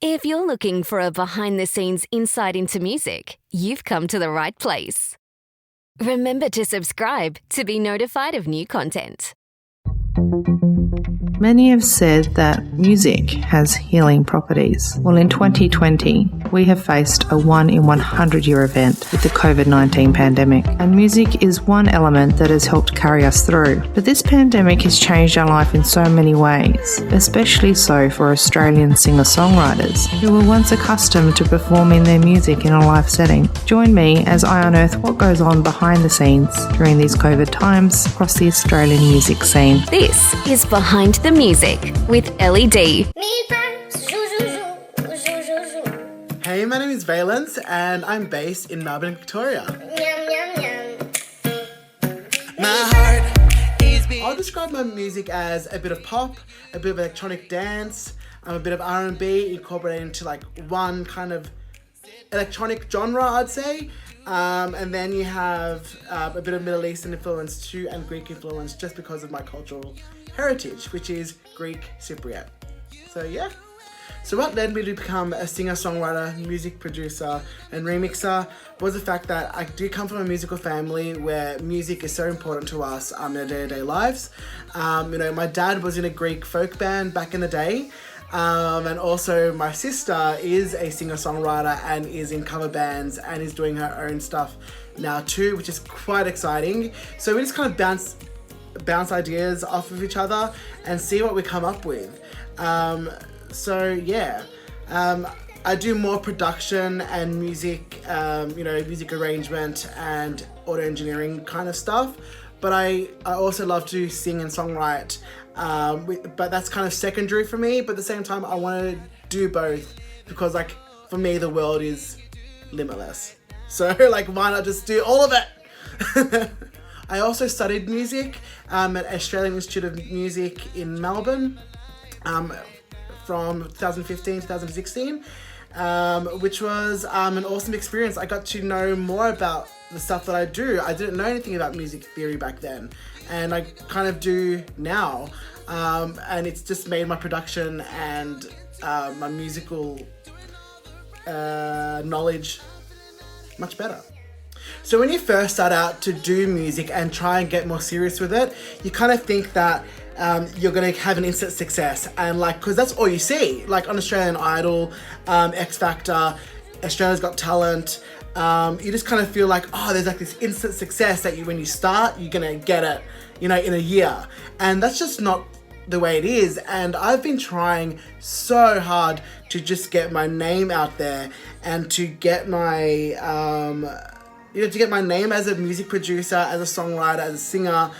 If you're looking for a behind-the-scenes insight into music, you've come to the right place. Remember to subscribe to be notified of new content. Many have said that music has healing properties. Well, in 2020, we have faced a 1 in 100 year event with the COVID-19 pandemic, and music is one element that has helped carry us through. But this pandemic has changed our life in so many ways, especially so for Australian singer-songwriters who were once accustomed to performing their music in a live setting. Join me as I unearth what goes on behind the scenes during these COVID times across the Australian music scene. This is Behind the Music with LED. Hey, my name is Valence and I'm based in Melbourne, Victoria. I'll describe my music as a bit of pop, a bit of electronic dance, a bit of R&B incorporated into like one kind of electronic genre, I'd say. And then you have a bit of Middle Eastern influence too, and Greek influence, just because of my cultural heritage, which is Greek Cypriot. So yeah. So what led me to become a singer-songwriter, music producer, and remixer was the fact that I do come from a musical family where music is so important to us in our day-to-day lives. My dad was in a Greek folk band back in the day. And also my sister is a singer-songwriter and is in cover bands and is doing her own stuff now too, which is quite exciting. So we just kind of bounce ideas off of each other and see what we come up with. I do more production and music, music arrangement and audio engineering kind of stuff. But I also love to sing and songwrite. But that's kind of secondary for me. But at the same time, I want to do both because, like, for me, the world is limitless. So, like, why not just do all of it? I also studied music at Australian Institute of Music in Melbourne from 2015 to 2016, which was an awesome experience. I got to know more about the stuff that I do. I didn't know anything about music theory back then, and I kind of do now. And it's just made my production and my musical knowledge much better. So when you first start out to do music and try and get more serious with it, you kind of think that you're going to have an instant success, and because that's all you see, like on Australian Idol, X Factor, Australia's Got Talent. You just kind of feel like, there's like this instant success that when you start, you're going to get it, in a year. And that's just not the way it is. And I've been trying so hard to just get my name out there and to get my, to get my name as a music producer, as a songwriter, as a singer,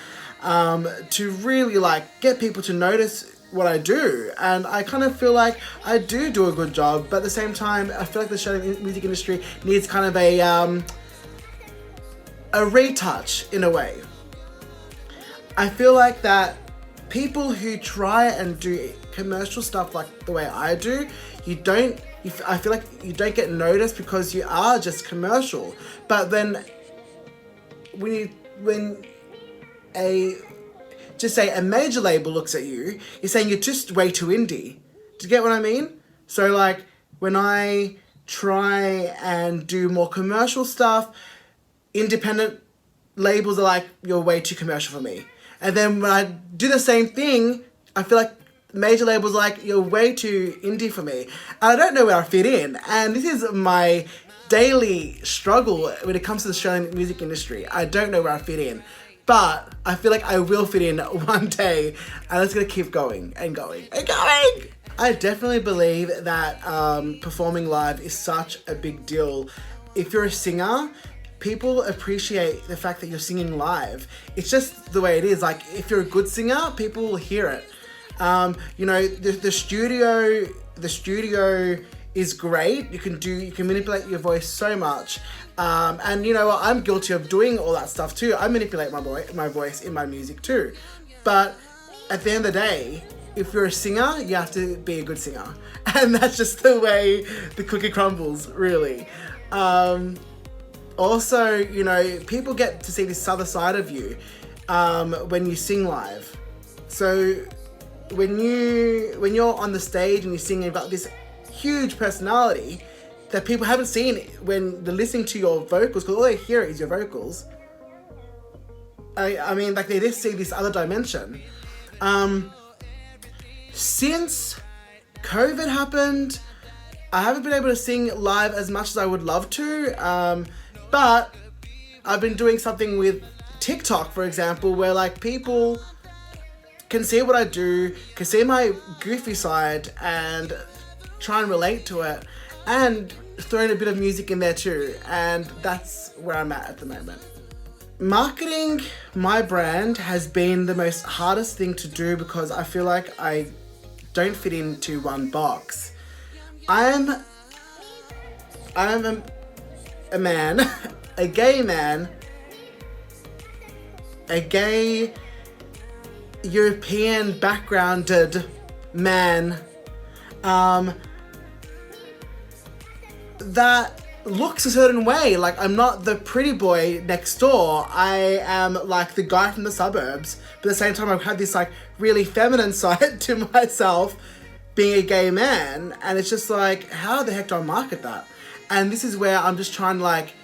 to really get people to notice what I do. And I kind of feel like I do a good job, but at the same time, I feel like the Australian music industry needs kind of a retouch in a way. I feel like that people who try and do commercial stuff like the way I do, I feel like you don't get noticed because you are just commercial. But then when a major label looks at you, you're saying you're just way too indie. Do you get what I mean? So when I try and do more commercial stuff, independent labels are like, you're way too commercial for me. And then when I do the same thing, I feel like major labels are like, you're way too indie for me. And I don't know where I fit in. And this is my daily struggle when it comes to the Australian music industry. I don't know where I fit in. But I feel like I will fit in one day, and I'm just going to keep going and going and going. I definitely believe that performing live is such a big deal. If you're a singer, people appreciate the fact that you're singing live. It's just the way it is. Like, if you're a good singer, people will hear it. The studio is great. You can manipulate your voice so much. And you know what? I'm guilty of doing all that stuff too. I manipulate my voice in my music too. But at the end of the day, if you're a singer, you have to be a good singer. And that's just the way the cookie crumbles, really. Also, people get to see this other side of you when you sing live. So when you're on the stage and you sing, you've got this huge personality that people haven't seen when they're listening to your vocals, because all they hear is your vocals. I mean, like, they just see this other dimension. Since COVID happened, I haven't been able to sing live as much as I would love to, but I've been doing something with TikTok, for example, where like people can see what I do, can see my goofy side and try and relate to it, and throw in a bit of music in there too, and that's where I'm at the moment. Marketing my brand has been the most hardest thing to do because I feel like I don't fit into one box. I'm a man, a gay man, a gay European backgrounded man, that looks a certain way. Like, I'm not the pretty boy next door. I am like the guy from the suburbs, but at the same time I've had this like really feminine side to myself being a gay man, and it's just like, how the heck do I market that? And this is where I'm just trying to like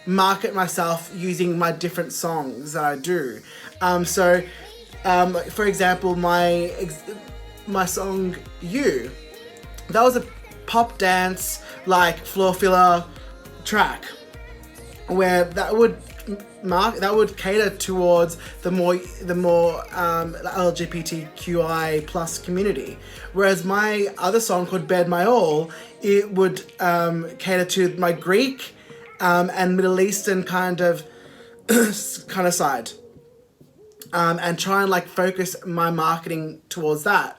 market myself using my different songs that I do. For example, my song You, that was a pop dance like floor filler track where that would cater towards the more LGBTQI plus community, whereas my other song called Bed My All, it would cater to my Greek and Middle Eastern kind of side, and try and like focus my marketing towards that.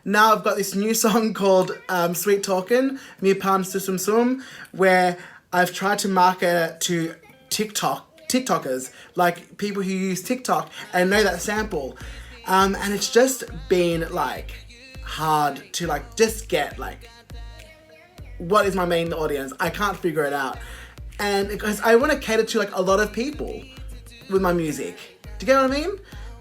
Now I've got this new song called Sweet Talkin', Mi Pan Susum Sum, where I've tried to market it to TikTokers, like people who use TikTok and know that sample. And it's just been like hard to like just get like, what is my main audience? I can't figure it out. And because I want to cater to like a lot of people with my music. Do you get what I mean?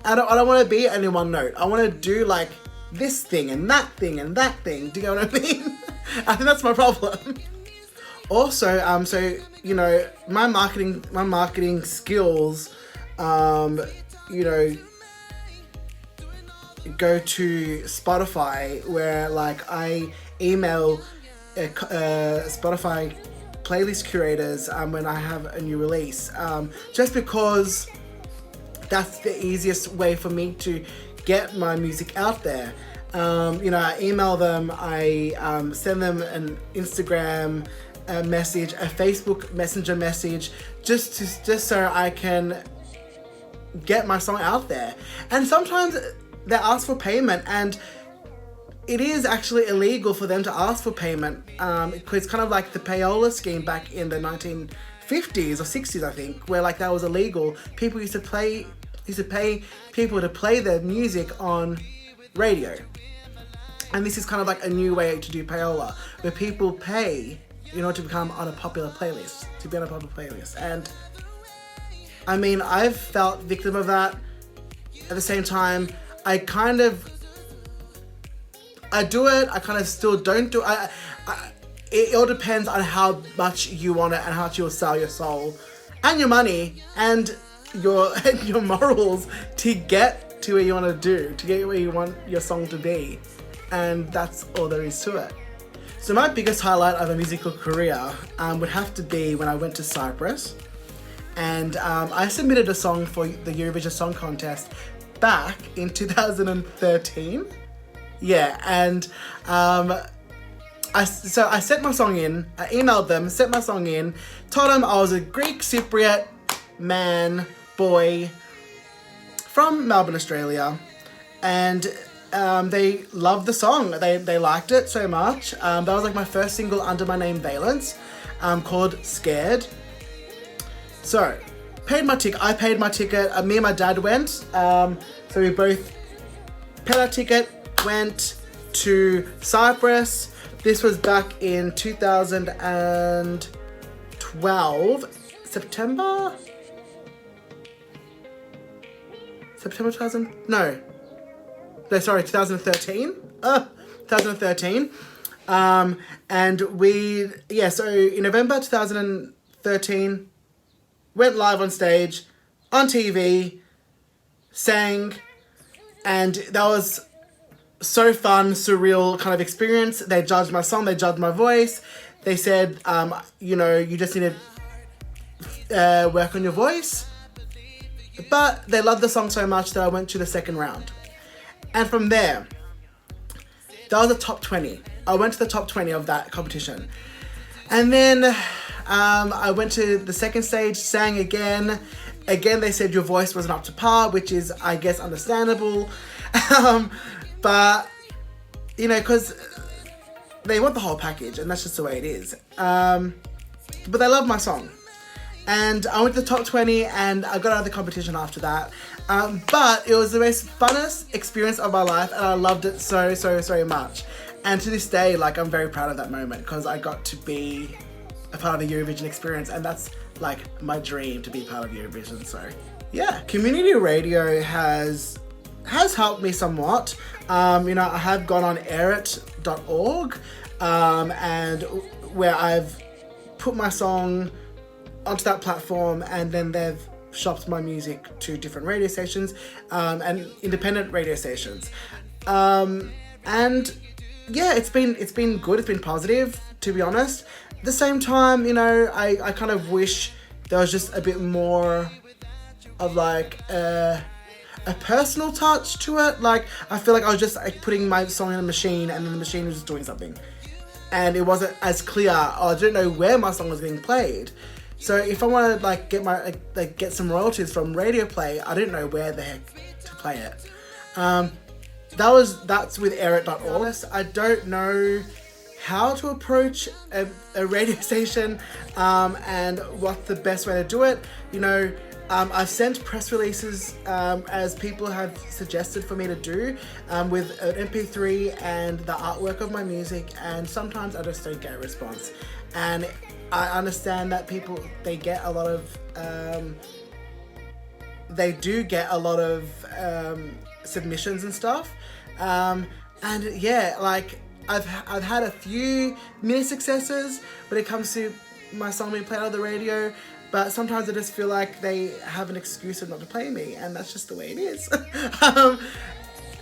I don't want to be only one note. I want to do like this thing and that thing and that thing. Do you get what I mean? I think that's my problem. Also, so you know, my marketing skills, you know, go to Spotify, where like I email Spotify playlist curators when I have a new release, just because that's the easiest way for me to get my music out there. You know, I email them, I send them an Instagram message, a Facebook Messenger message, just so I can get my song out there. And sometimes they ask for payment, and it is actually illegal for them to ask for payment, because it's kind of like the payola scheme back in the 1950s or 60s, I think, where like that was illegal. People used to pay people to play their music on radio. And this is kind of like a new way to do payola, where people pay in order to become on a popular playlist, to be on a popular playlist. And I mean, I've felt victim of that. At the same time, I do it, I kind of still don't do it. It all depends on how much you want it and how much you'll sell your soul and your money and your morals to get to where you want to do, to get where you want your song to be. And that's all there is to it. So my biggest highlight of a musical career would have to be when I went to Cyprus, and I submitted a song for the Eurovision Song Contest back in 2013. Yeah, and I sent my song in, I emailed them, sent my song in, told them I was a Greek Cypriot boy from Melbourne, Australia, and they loved the song. They liked it so much. That was like my first single under my name Valence, called Scared. So, I paid my ticket. Me and my dad went. So we both paid our ticket, went to Cyprus. This was back in 2012, September 2013. 2013. And so in November 2013, went live on stage, on TV, sang, and that was so fun, surreal kind of experience. They judged my song, they judged my voice. They said, you just need to work on your voice. But they loved the song so much that I went to the second round. And from there, that was the top 20. I went to the top 20 of that competition. And then I went to the second stage, sang again. Again, they said your voice wasn't up to par, which is, I guess, understandable. But, because they want the whole package, and that's just the way it is. But they love my song. And I went to the top 20, and I got out of the competition after that. But it was the most funnest experience of my life, and I loved it so, so, so much. And to this day, I'm very proud of that moment, because I got to be a part of the Eurovision experience, and that's, my dream, to be part of Eurovision, so, yeah. Community radio has helped me somewhat. I have gone on airit.org, and where I've put my song onto that platform, and then they've shopped my music to different radio stations, and independent radio stations. And yeah, it's been good, it's been positive, to be honest. At the same time, I kind of wish there was just a bit more of a personal touch to it. I feel like I was just putting my song in a machine, and then the machine was just doing something. And it wasn't as clear, I didn't know where my song was being played. So if I want to get some royalties from radio play, I didn't know where the heck to play it. That's with airit.org. I don't know how to approach a radio station, and what the best way to do it. I've sent press releases, as people have suggested for me to do, with an MP3 and the artwork of my music, and sometimes I just don't get a response. And I understand that they get a lot of, submissions and stuff. And yeah, I've had a few mini successes when it comes to my song being played on the radio, but sometimes I just feel like they have an excuse of not to play me, and that's just the way it is.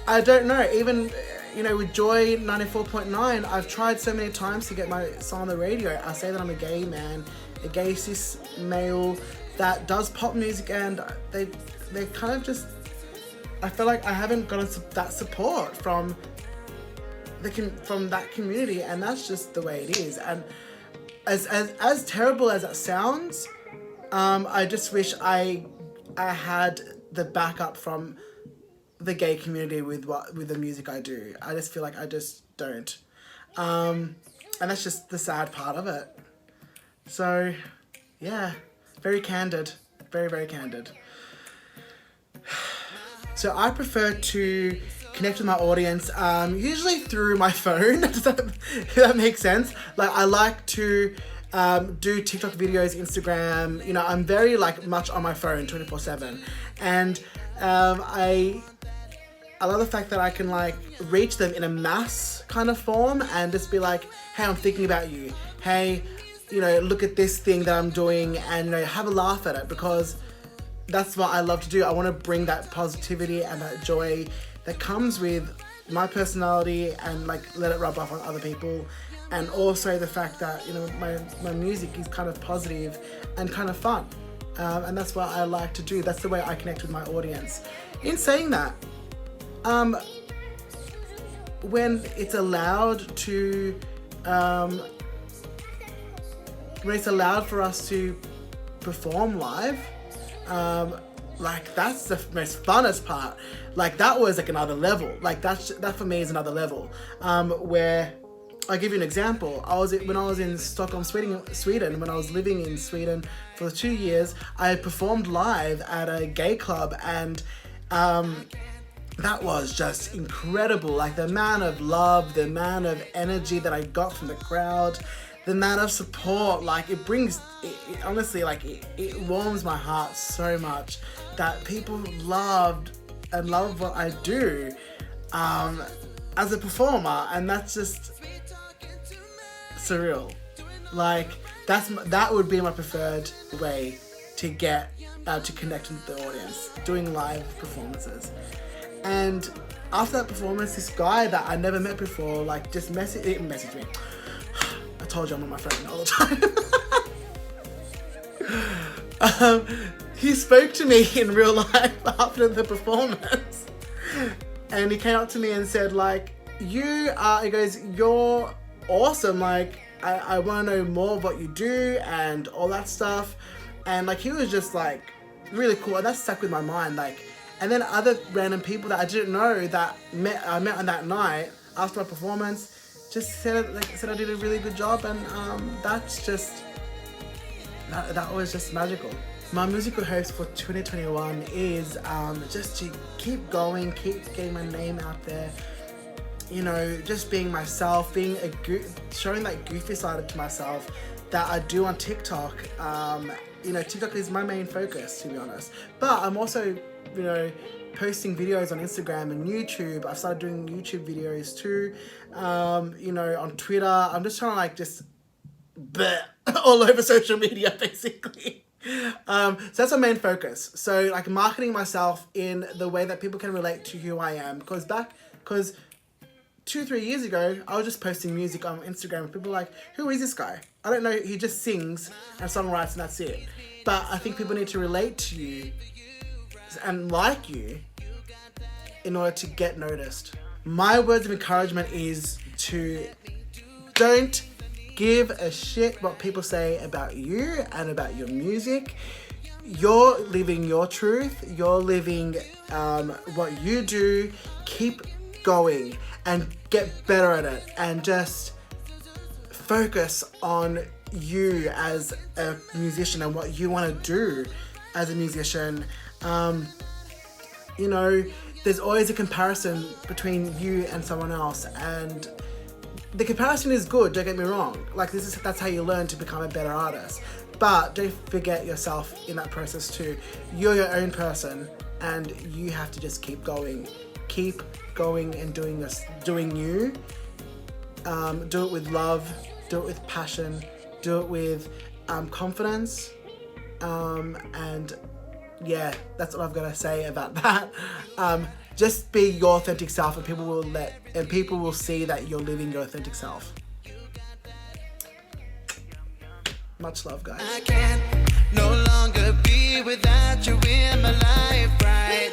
I don't know, even, with Joy 94.9, I've tried so many times to get my song on the radio. I say that I'm a gay man, a gay cis male that does pop music, and they kind of just, I feel like I haven't gotten that support from that community, and that's just the way it is. And as terrible as that sounds, I just wish I had the backup from the gay community with the music I do. I just feel like I just don't. And that's just the sad part of it. So, yeah, very candid. Very, very candid. So I prefer to connect with my audience, usually through my phone, if that makes sense. I like to do TikTok videos, Instagram, I'm very much on my phone 24/7. And I love the fact that I can reach them in a mass kind of form, and just be hey, I'm thinking about you. Hey, look at this thing that I'm doing, and have a laugh at it, because that's what I love to do. I want to bring that positivity and that joy that comes with my personality, and let it rub off on other people. And also the fact that, my music is kind of positive and kind of fun. And that's what I like to do. That's the way I connect with my audience. In saying that, when it's allowed for us to perform live, that's the most funnest part. That was another level. That for me is another level. Where I'll give you an example. When I was in Stockholm, Sweden, when I was living in Sweden for 2 years, I performed live at a gay club, and that was just incredible. The amount of love, the amount of energy that I got from the crowd, the amount of support, it brings, honestly, it warms my heart so much that people love what I do as a performer, and that's just, surreal. Like, that would be my preferred way to get to connect with the audience, doing live performances. And after that performance, this guy that I never met before, like, just messaged me. I told you I'm on my phone all the time. He spoke to me in real life after the performance, and he came up to me and said, like, he goes, you're awesome, like, I want to know more of what you do and all that stuff. And, like, he was just, like, really cool, and that stuck with my mind, like. And then other random people that I didn't know that I met on that night after my performance just said I did a really good job, and that's just, that was just magical. My musical hopes for 2021 is just to keep going, keep getting my name out there, you know, just being myself, being showing that goofy side to myself that I do on TikTok. You know, TikTok is my main focus, to be honest. But I'm also, you know, posting videos on Instagram and YouTube. I've started doing YouTube videos too. You know, on Twitter. I'm just trying to, like, just all over social media, basically. So that's my main focus. So, like, marketing myself in the way that people can relate to who I am. Because 2-3 years ago, I was just posting music on Instagram and people were like, who is this guy? I don't know, he just sings and songwrites and that's it. But I think people need to relate to you and like you in order to get noticed. My words of encouragement is to don't give a shit what people say about you and about your music. You're living your truth. You're living what you do. Keep going and get better at it, and just focus on you as a musician and what you want to do as a musician. You know, there's always a comparison between you and someone else, and the comparison is good, don't get me wrong. Like, that's how you learn to become a better artist. But don't forget yourself in that process too. You're your own person, and you have to just keep going. Keep going and doing this, doing you. Do it with love, do it with passion, do it with confidence. And yeah, that's what I've got to say about that. Just be your authentic self, and people will see that you're living your authentic self. Much love, guys. I can't no longer be without you in my life right